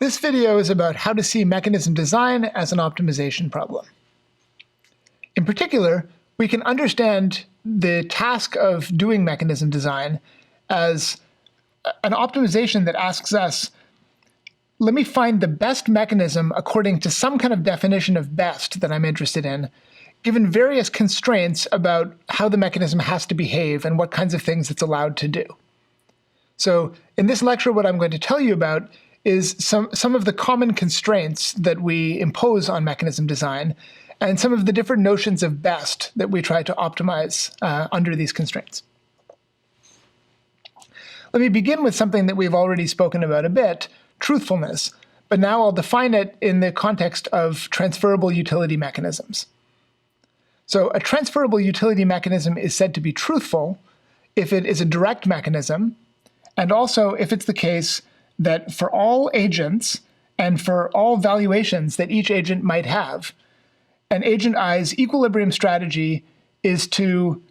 This video is about how to see mechanism design as an optimization problem. In particular, we can understand the task of doing mechanism design as an optimization that asks us, let me find the best mechanism according to some kind of definition of best that I'm interested in, given various constraints about how the mechanism has to behave and what kinds of things it's allowed to do. So in this lecture, what I'm going to tell you about is some of the common constraints that we impose on mechanism design and some of the different notions of best that we try to optimize under these constraints. Let me begin with something that we've already spoken about a bit, truthfulness, but now I'll define it in the context of transferable utility mechanisms. So a transferable utility mechanism is said to be truthful if it is a direct mechanism, and also if it's the case that for all agents and for all valuations that each agent might have, an agent I's equilibrium strategy is to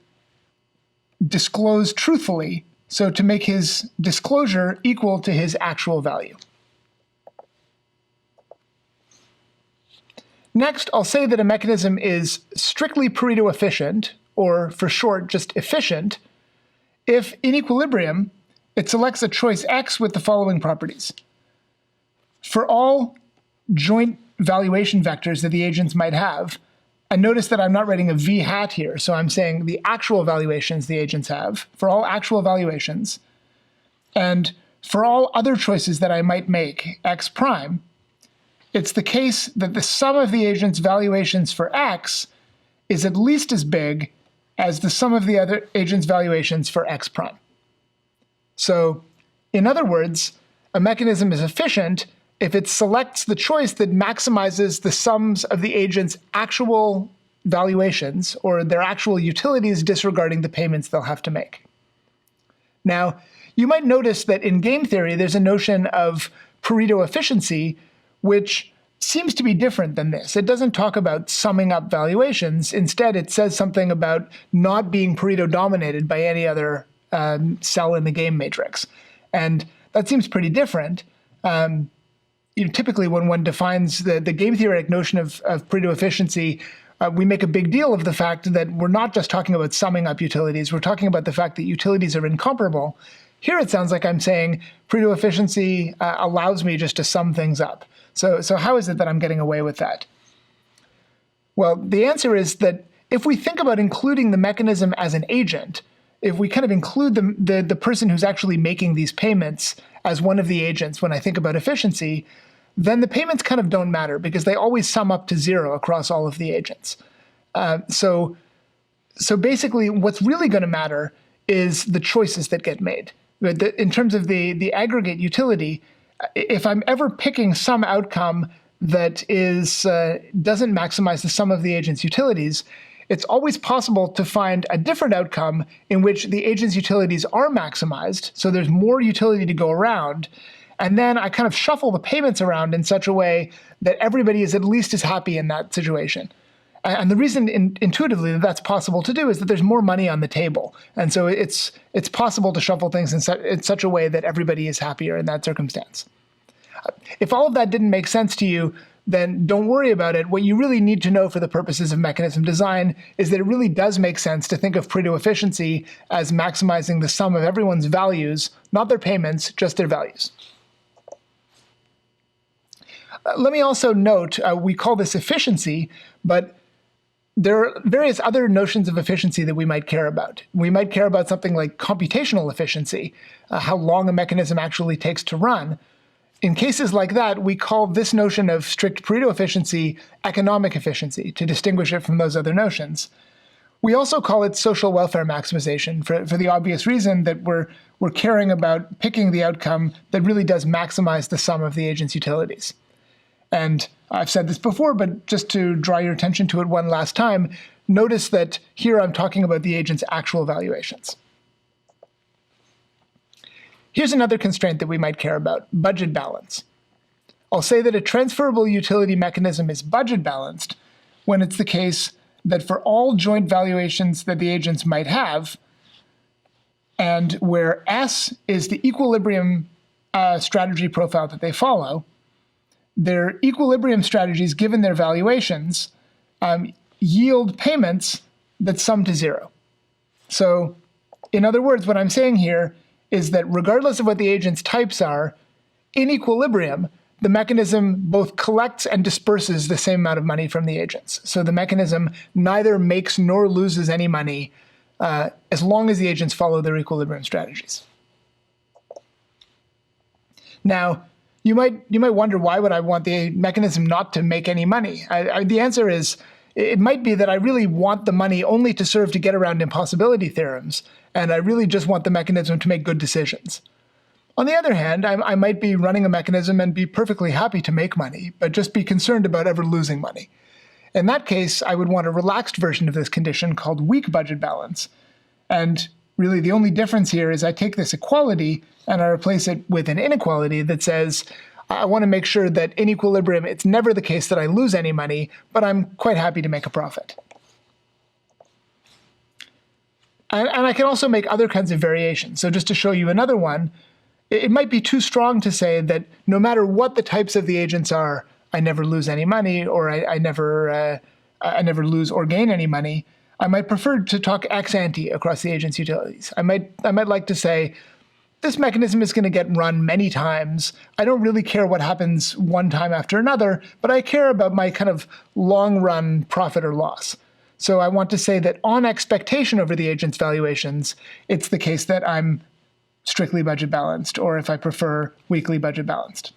disclose truthfully, so to make his disclosure equal to his actual value. Next, I'll say that a mechanism is strictly Pareto efficient, or for short, just efficient, if in equilibrium, it selects a choice X with the following properties. For all joint valuation vectors that the agents might have, and notice that I'm not writing a V hat here, so I'm saying the actual valuations the agents have, for all actual valuations, and for all other choices that I might make, X prime, it's the case that the sum of the agent's valuations for X is at least as big as the sum of the other agent's valuations for X prime. So, in other words, a mechanism is efficient if it selects the choice that maximizes the sums of the agent's actual valuations, or their actual utilities disregarding the payments they'll have to make. Now, you might notice that in game theory, there's a notion of Pareto efficiency, which seems to be different than this. It doesn't talk about summing up valuations. Instead, it says something about not being Pareto dominated by any other cell in the game matrix. And that seems pretty different. Typically, when one defines the game theoretic notion of Pareto efficiency, we make a big deal of the fact that we're not just talking about summing up utilities. We're talking about the fact that utilities are incomparable. Here it sounds like I'm saying Pareto efficiency allows me just to sum things up. So how is it that I'm getting away with that? Well, the answer is that if we think about including the mechanism as an agent, if we kind of include the person who's actually making these payments as one of the agents when I think about efficiency, then the payments kind of don't matter because they always sum up to 0 across all of the agents. So basically what's really going to matter is the choices that get made. In terms of the aggregate utility, if I'm ever picking some outcome that doesn't maximize the sum of the agent's utilities, it's always possible to find a different outcome in which the agent's utilities are maximized, so there's more utility to go around, and then I kind of shuffle the payments around in such a way that everybody is at least as happy in that situation. And the reason intuitively that that's possible to do is that there's more money on the table. And so it's possible to shuffle things in such a way that everybody is happier in that circumstance. If all of that didn't make sense to you, then don't worry about it. What you really need to know for the purposes of mechanism design is that it really does make sense to think of Pareto efficiency as maximizing the sum of everyone's values, not their payments, just their values. Let me also note, we call this efficiency, but there are various other notions of efficiency that we might care about. We might care about something like computational efficiency, how long a mechanism actually takes to run. In cases like that, we call this notion of strict Pareto efficiency economic efficiency to distinguish it from those other notions. We also call it social welfare maximization for the obvious reason that we're caring about picking the outcome that really does maximize the sum of the agent's utilities. And I've said this before, but just to draw your attention to it one last time, notice that here I'm talking about the agent's actual valuations. Here's another constraint that we might care about, budget balance. I'll say that a transferable utility mechanism is budget balanced when it's the case that for all joint valuations that the agents might have, and where S is the equilibrium strategy profile that they follow, their equilibrium strategies, given their valuations, yield payments that sum to zero. So in other words, what I'm saying here is that regardless of what the agent's types are, in equilibrium, the mechanism both collects and disperses the same amount of money from the agents. So the mechanism neither makes nor loses any money as long as the agents follow their equilibrium strategies. Now, you might wonder, why would I want the mechanism not to make any money? The answer is, it might be that I really want the money only to serve to get around impossibility theorems, and I really just want the mechanism to make good decisions. On the other hand, I might be running a mechanism and be perfectly happy to make money, but just be concerned about ever losing money. In that case, I would want a relaxed version of this condition called weak budget balance. And really the only difference here is I take this equality and I replace it with an inequality that says, I want to make sure that in equilibrium, it's never the case that I lose any money, but I'm quite happy to make a profit. And I can also make other kinds of variations. So just to show you another one, it might be too strong to say that no matter what the types of the agents are, I never lose any money, or I never lose or gain any money. I might prefer to talk ex ante across the agent's utilities. I might like to say, this mechanism is going to get run many times. I don't really care what happens one time after another, but I care about my kind of long-run profit or loss. So I want to say that on expectation over the agent's valuations, it's the case that I'm strictly budget balanced, or if I prefer, weakly budget balanced.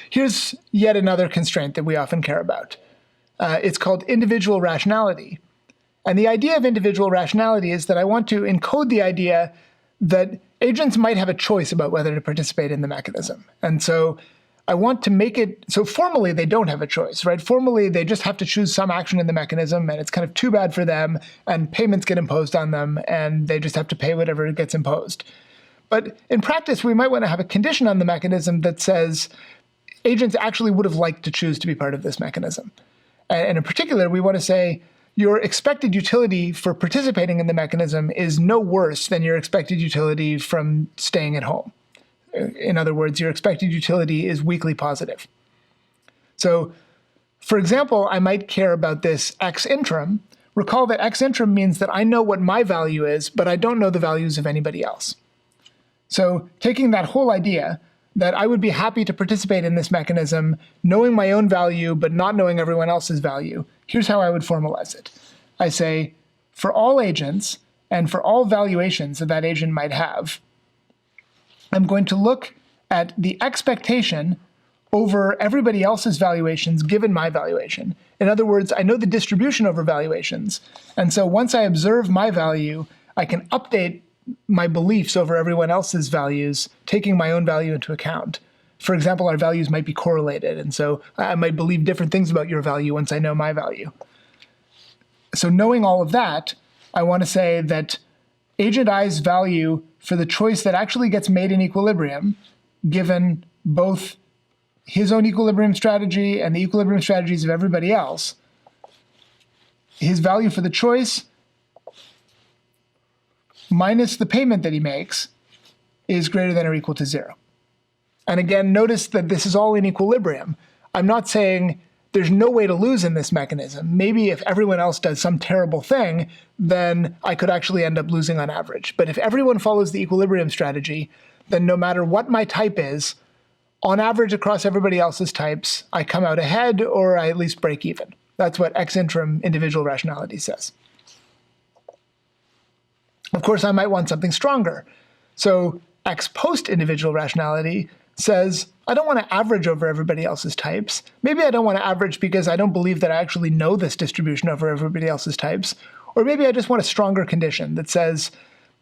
Here's yet another constraint that we often care about. It's called individual rationality. And the idea of individual rationality is that I want to encode the idea that agents might have a choice about whether to participate in the mechanism. And so I want to make it so formally they don't have a choice, right? Formally, they just have to choose some action in the mechanism, and it's kind of too bad for them, and payments get imposed on them, and they just have to pay whatever gets imposed. But in practice, we might want to have a condition on the mechanism that says agents actually would have liked to choose to be part of this mechanism. And in particular, we want to say, your expected utility for participating in the mechanism is no worse than your expected utility from staying at home. In other words, your expected utility is weakly positive. So, for example, I might care about this X interim. Recall that X interim means that I know what my value is, but I don't know the values of anybody else. So taking that whole idea that I would be happy to participate in this mechanism, knowing my own value, but not knowing everyone else's value, here's how I would formalize it. I say, for all agents, and for all valuations that that agent might have, I'm going to look at the expectation over everybody else's valuations given my valuation. In other words, I know the distribution over valuations. And so once I observe my value, I can update my beliefs over everyone else's values, taking my own value into account. For example, our values might be correlated, and so I might believe different things about your value once I know my value. So knowing all of that, I want to say that agent I's value for the choice that actually gets made in equilibrium, given both his own equilibrium strategy and the equilibrium strategies of everybody else, his value for the choice minus the payment that he makes is greater than or equal to 0. And again, notice that this is all in equilibrium. I'm not saying there's no way to lose in this mechanism. Maybe if everyone else does some terrible thing, then I could actually end up losing on average. But if everyone follows the equilibrium strategy, then no matter what my type is, on average across everybody else's types, I come out ahead or I at least break even. That's what X interim individual rationality says. Of course, I might want something stronger. So X post individual rationality says, I don't want to average over everybody else's types. Maybe I don't want to average because I don't believe that I actually know this distribution over everybody else's types. Or maybe I just want a stronger condition that says,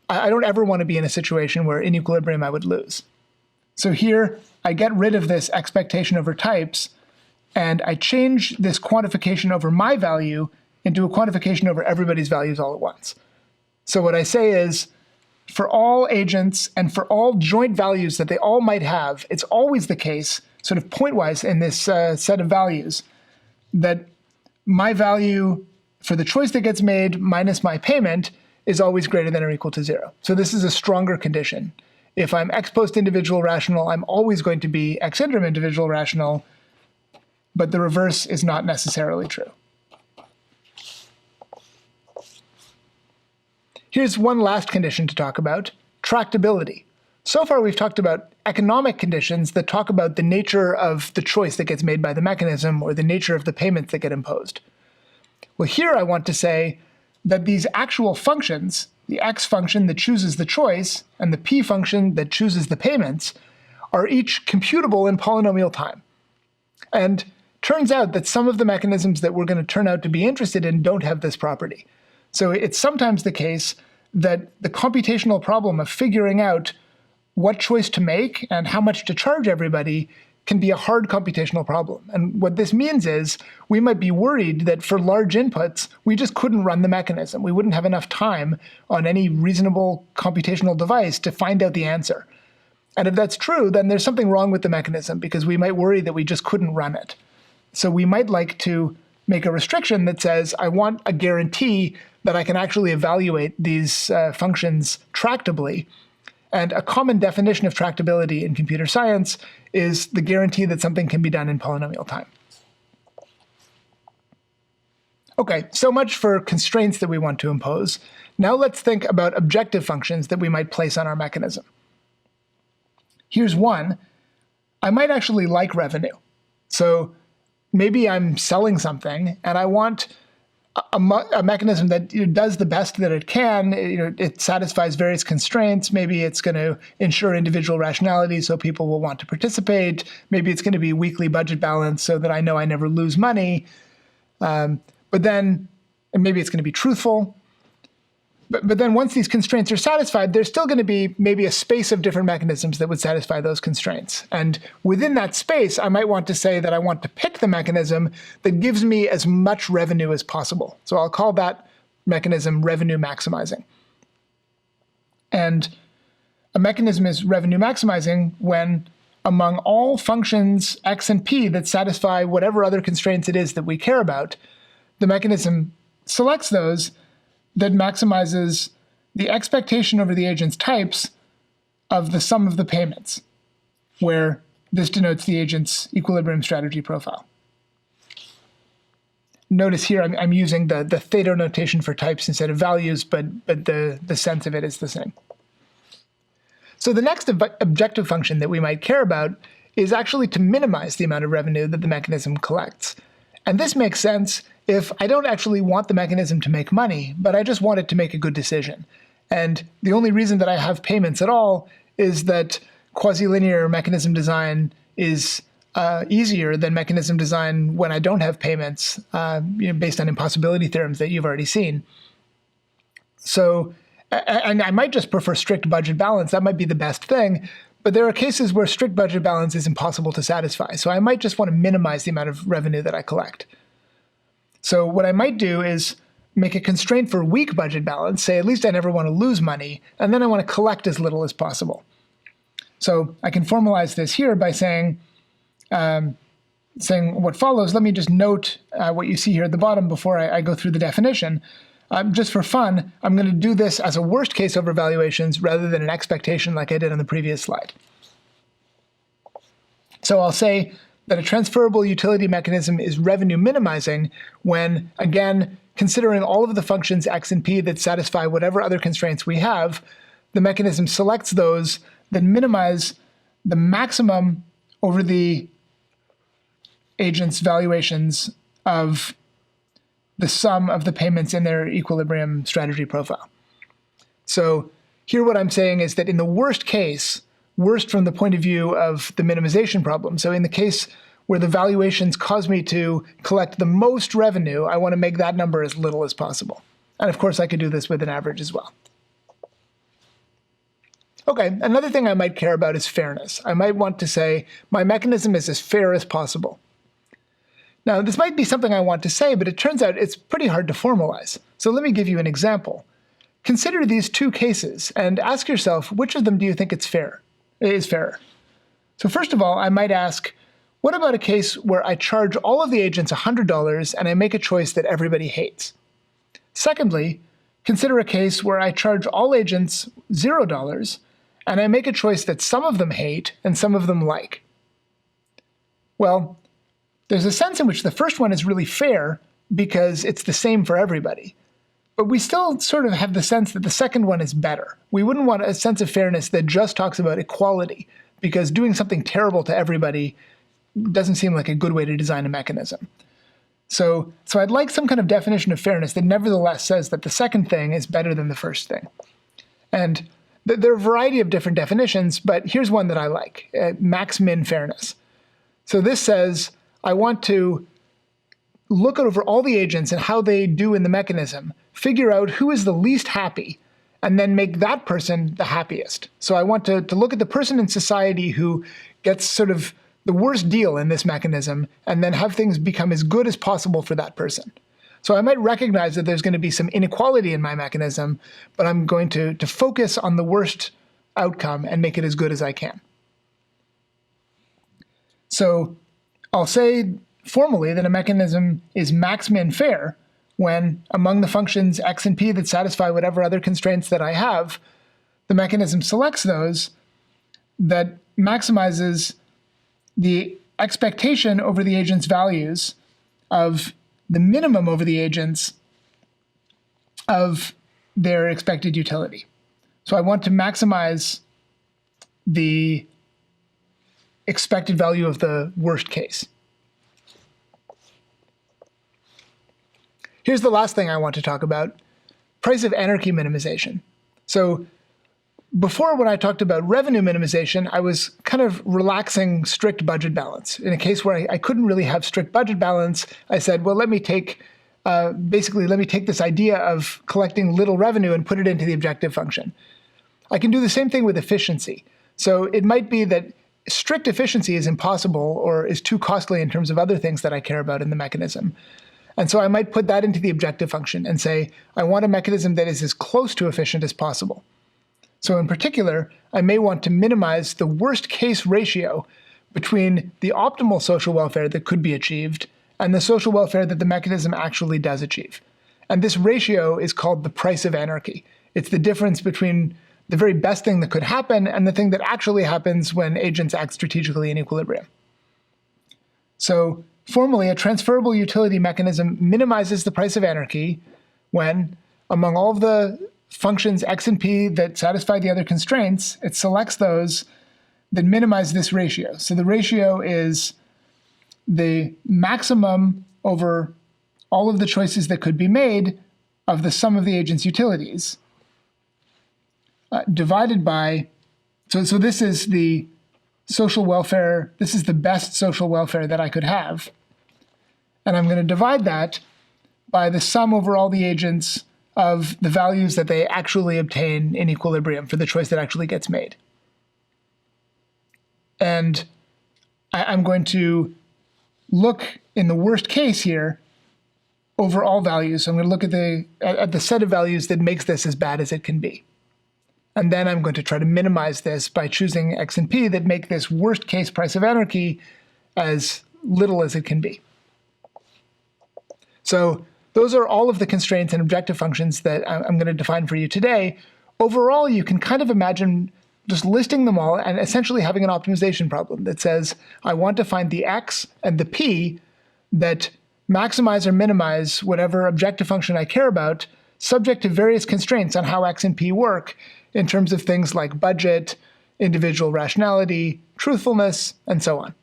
I don't ever want to be in a situation where in equilibrium I would lose. So here, I get rid of this expectation over types, and I change this quantification over my value into a quantification over everybody's values all at once. So what I say is, for all agents and for all joint values that they all might have, it's always the case, sort of pointwise in this set of values, that my value for the choice that gets made minus my payment is always greater than or equal to 0. So this is a stronger condition. if I'm ex post individual rational, I'm always going to be ex interim individual rational, but the reverse is not necessarily true. Here's one last condition to talk about, tractability. So far we've talked about economic conditions that talk about the nature of the choice that gets made by the mechanism or the nature of the payments that get imposed. Well, here I want to say that these actual functions, the x function that chooses the choice and the p function that chooses the payments, are each computable in polynomial time. And turns out that some of the mechanisms that we're going to turn out to be interested in don't have this property. So it's sometimes the case that the computational problem of figuring out what choice to make and how much to charge everybody can be a hard computational problem. And what this means is we might be worried that for large inputs, we just couldn't run the mechanism. We wouldn't have enough time on any reasonable computational device to find out the answer. And if that's true, then there's something wrong with the mechanism because we might worry that we just couldn't run it. So we might like to make a restriction that says, I want a guarantee that I can actually evaluate these functions tractably. And a common definition of tractability in computer science is the guarantee that something can be done in polynomial time. Okay, so much for constraints that we want to impose. Now let's think about objective functions that we might place on our mechanism. Here's one. I might actually like revenue. So maybe I'm selling something and I want a mechanism that does the best that it can. It satisfies various constraints. Maybe it's going to ensure individual rationality so people will want to participate. Maybe it's going to be weekly budget balance so that I know I never lose money. And maybe it's going to be truthful. But then once these constraints are satisfied, there's still going to be maybe a space of different mechanisms that would satisfy those constraints. And within that space, I might want to say that I want to pick the mechanism that gives me as much revenue as possible. So I'll call that mechanism revenue maximizing. And a mechanism is revenue maximizing when among all functions x and p that satisfy whatever other constraints it is that we care about, the mechanism selects those that maximizes the expectation over the agent's types of the sum of the payments, where this denotes the agent's equilibrium strategy profile. Notice here I'm using the theta notation for types instead of values, but the sense of it is the same. So the next objective function that we might care about is actually to minimize the amount of revenue that the mechanism collects. And this makes sense if I don't actually want the mechanism to make money, but I just want it to make a good decision. And the only reason that I have payments at all is that quasi-linear mechanism design is easier than mechanism design when I don't have payments, based on impossibility theorems that you've already seen. So, and I might just prefer strict budget balance. That might be the best thing. But there are cases where strict budget balance is impossible to satisfy. So I might just want to minimize the amount of revenue that I collect. So what I might do is make a constraint for weak budget balance, say at least I never want to lose money, and then I want to collect as little as possible. So I can formalize this here by saying what follows. Let me just note what you see here at the bottom before I go through the definition. Just for fun, I'm going to do this as a worst case over valuations rather than an expectation like I did on the previous slide. So I'll say that a transferable utility mechanism is revenue minimizing when, again, considering all of the functions x and p that satisfy whatever other constraints we have, the mechanism selects those that minimize the maximum over the agent's valuations of the sum of the payments in their equilibrium strategy profile. So here what I'm saying is that in the worst case, worst from the point of view of the minimization problem, so in the case where the valuations cause me to collect the most revenue, I want to make that number as little as possible. And of course I could do this with an average as well. Okay, another thing I might care about is fairness. I might want to say my mechanism is as fair as possible. Now, this might be something I want to say, but it turns out it's pretty hard to formalize. So let me give you an example. Consider these two cases and ask yourself, which of them do you think is fairer? So first of all, I might ask, what about a case where I charge all of the agents $100 and I make a choice that everybody hates? Secondly, consider a case where I charge all agents $0 and I make a choice that some of them hate and some of them like. Well, there's a sense in which the first one is really fair because it's the same for everybody. But we still sort of have the sense that the second one is better. We wouldn't want a sense of fairness that just talks about equality, because doing something terrible to everybody doesn't seem like a good way to design a mechanism. So I'd like some kind of definition of fairness that nevertheless says that the second thing is better than the first thing. And there are a variety of different definitions, but here's one that I like, max-min fairness. So this says, I want to look over all the agents and how they do in the mechanism, figure out who is the least happy, and then make that person the happiest. So I want to look at the person in society who gets sort of the worst deal in this mechanism, and then have things become as good as possible for that person. So I might recognize that there's going to be some inequality in my mechanism, but I'm going to focus on the worst outcome and make it as good as I can. So I'll say formally that a mechanism is max-min fair when, among the functions x and p that satisfy whatever other constraints that I have, the mechanism selects those that maximizes the expectation over the agent's values of the minimum over the agents of their expected utility. So I want to maximize the expected value of the worst case. Here's the last thing I want to talk about, price of anarchy minimization. So before, when I talked about revenue minimization, I was kind of relaxing strict budget balance. In a case where I couldn't really have strict budget balance, I said, well, let me take this idea of collecting little revenue and put it into the objective function. I can do the same thing with efficiency. So it might be that strict efficiency is impossible or is too costly in terms of other things that I care about in the mechanism. And so I might put that into the objective function and say, I want a mechanism that is as close to efficient as possible. So in particular, I may want to minimize the worst case ratio between the optimal social welfare that could be achieved and the social welfare that the mechanism actually does achieve. And this ratio is called the price of anarchy. It's the difference between the very best thing that could happen and the thing that actually happens when agents act strategically in equilibrium. So formally, a transferable utility mechanism minimizes the price of anarchy when, among all of the functions x and p that satisfy the other constraints, it selects those that minimize this ratio. So the ratio is the maximum over all of the choices that could be made of the sum of the agent's utilities, divided by, so this is the social welfare, this is the best social welfare that I could have. And I'm going to divide that by the sum over all the agents of the values that they actually obtain in equilibrium for the choice that actually gets made. And I'm going to look in the worst case here over all values. So I'm going to look at the set of values that makes this as bad as it can be. And then I'm going to try to minimize this by choosing x and p that make this worst case price of anarchy as little as it can be. So those are all of the constraints and objective functions that I'm going to define for you today. Overall, you can kind of imagine just listing them all and essentially having an optimization problem that says, I want to find the x and the p that maximize or minimize whatever objective function I care about, subject to various constraints on how x and p work in terms of things like budget, individual rationality, truthfulness, and so on.